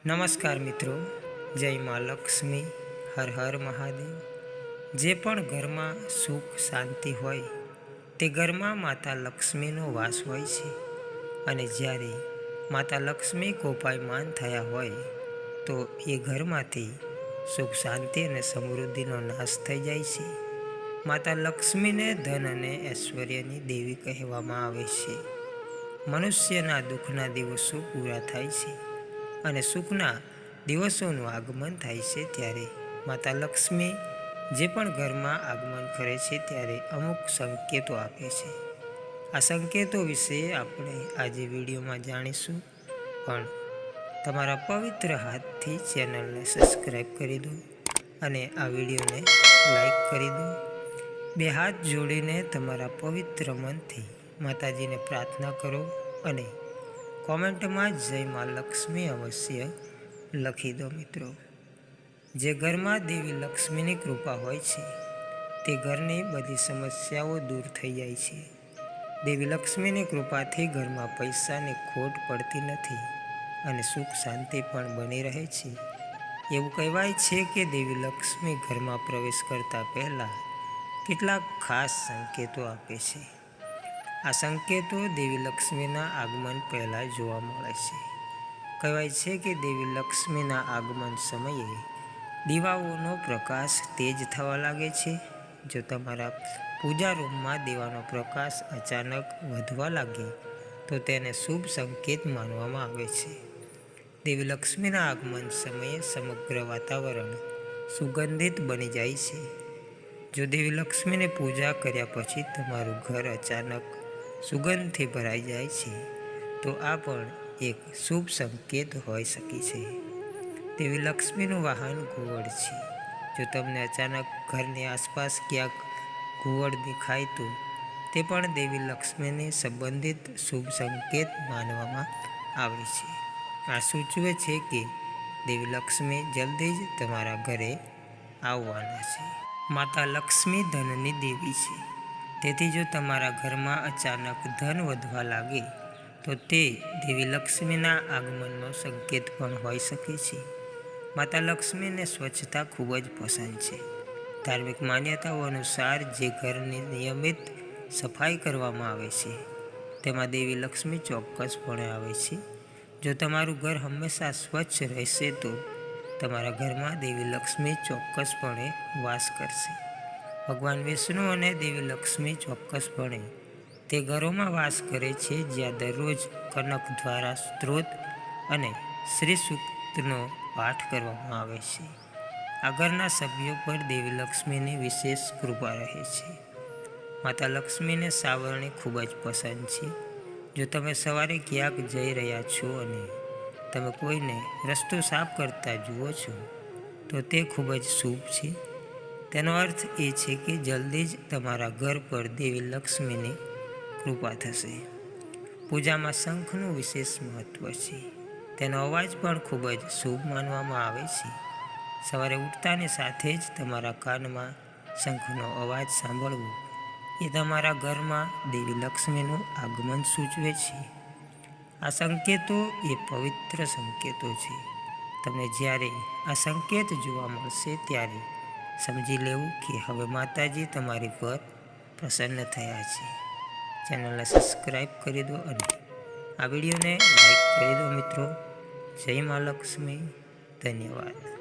નમસ્કાર મિત્રો, જય મા લક્ષ્મી, હર હર મહાદેવ। જે પણ ઘરમાં સુખ શાંતિ હોય તે ઘરમાં માતા લક્ષ્મીનો વાસ હોય છે અને જ્યારે માતા લક્ષ્મી કોપાયમાન થયા હોય તો એ ઘરમાંથી સુખ શાંતિ અને સમૃદ્ધિનો નાશ થઈ જાય છે। માતા લક્ષ્મીને ધન અને ઐશ્વર્યની દેવી કહેવામાં આવે છે। મનુષ્યના દુઃખના દિવસો પૂરા થાય છે અને સુખના દિવસોનું આગમન થાય છે ત્યારે માતા લક્ષ્મી જે પણ ઘરમાં આગમન કરે છે ત્યારે અમુક સંકેતો આપે છે। આ સંકેતો વિશે આપણે આજે વિડીયોમાં જાણીશું, પણ તમારા પવિત્ર હાથથી ચેનલને સબસ્ક્રાઈબ કરી દો અને આ વિડીયોને લાઈક કરી દો। બે હાથ જોડીને તમારા પવિત્ર મનથી માતાજીને પ્રાર્થના કરો અને કોમેન્ટમાં જય મા લક્ષ્મી અવશ્ય લખી દો। મિત્રો, જે ઘરમાં દેવી લક્ષ્મીની કૃપા હોય છે તે ઘરની બધી સમસ્યાઓ દૂર થઈ જાય છે। દેવી લક્ષ્મીની કૃપાથી ઘરમાં પૈસાની ખોટ પડતી નથી અને સુખ શાંતિ પણ બની રહે છે। એવું કહેવાય છે કે દેવી લક્ષ્મી ઘરમાં પ્રવેશ કરતા પહેલાં કેટલાક ખાસ સંકેતો આપે છે। આ સંકેતો દેવી લક્ષ્મીના આગમન પહેલાં જોવા મળે છે। કહેવાય છે કે દેવી લક્ષ્મીના આગમન સમયે દીવાઓનો પ્રકાશ તેજ થવા લાગે છે। જો તમારા પૂજા રૂમમાં દીવાનો પ્રકાશ અચાનક વધવા લાગે તો તેને શુભ સંકેત માનવામાં આવે છે। દેવી લક્ષ્મીના આગમન સમયે સમગ્ર વાતાવરણ સુગંધિત બની જાય છે। જો દેવી લક્ષ્મીની પૂજા કર્યા પછી તમારું ઘર અચાનક સુગંધથી ભરાઈ જાય છે તો આ પણ એક શુભ સંકેત હોઈ શકે છે। દેવી લક્ષ્મીનું વાહન ઘુવડ છે। જો તમને અચાનક ઘરની આસપાસ ક્યાંક ઘુવડ દેખાય તો તે પણ દેવી લક્ષ્મીને સંબંધિત શુભ સંકેત માનવામાં આવે છે। આ સૂચવે છે કે દેવી લક્ષ્મી જલ્દી જ તમારા ઘરે આવવાના છે। માતા લક્ષ્મી ધનની દેવી છે, તેથી જો તમારા ઘરમાં અચાનક ધન વધવા લાગે તો તે દેવી લક્ષ્મીના આગમનનો સંકેત પણ હોઈ શકે છે। માતા લક્ષ્મીને સ્વચ્છતા ખૂબ જ પસંદ છે। ધાર્મિક માન્યતાઓ અનુસાર જે ઘરની નિયમિત સફાઈ કરવામાં આવે છે તેમાં દેવી લક્ષ્મી ચોક્કસપણે આવે છે। જો તમારું ઘર હંમેશા સ્વચ્છ રહેશે તો તમારા ઘરમાં દેવી લક્ષ્મી ચોક્કસપણે વાસ કરશે। ભગવાન વિષ્ણુ અને દેવી લક્ષ્મી ચોક્કસપણે તે ઘરોમાં વાસ કરે છે જ્યાં દરરોજ કનક દ્વારા સ્ત્રોત અને શ્રી સૂક્તનો પાઠ કરવામાં આવે છે। આ ઘરના સભ્યો પર દેવી લક્ષ્મીની વિશેષ કૃપા રહે છે। માતા લક્ષ્મીને સાવરણી ખૂબ જ પસંદ છે। જો તમે સવારે ક્યાંક જઈ રહ્યા છો અને તમે કોઈને રસ્તો સાફ કરતા જુઓ છો તો તે ખૂબ જ શુભ છે। તેનો અર્થ એ છે કે જલ્દી જ તમારા ઘર પર દેવી લક્ષ્મીની કૃપા થશે। પૂજામાં શંખનું વિશેષ મહત્ત્વ છે। તેનો અવાજ પણ ખૂબ જ શુભ માનવામાં આવે છે। સવારે ઉઠતાની સાથે જ તમારા કાનમાં શંખનો અવાજ સાંભળવો એ તમારા ઘરમાં દેવી લક્ષ્મીનું આગમન સૂચવે છે। આ સંકેતો એ પવિત્ર સંકેતો છે। તમને જ્યારે આ સંકેત જોવા મળશે ત્યારે સમજી લેવું કે હવે માતાજી તમારી પર પ્રસન્ન થયા છે। ચેનલને સબસ્ક્રાઈબ કરી દો અને આ વિડીયોને લાઈક કરી દો। મિત્રો, જય મા લક્ષ્મી, ધન્યવાદ।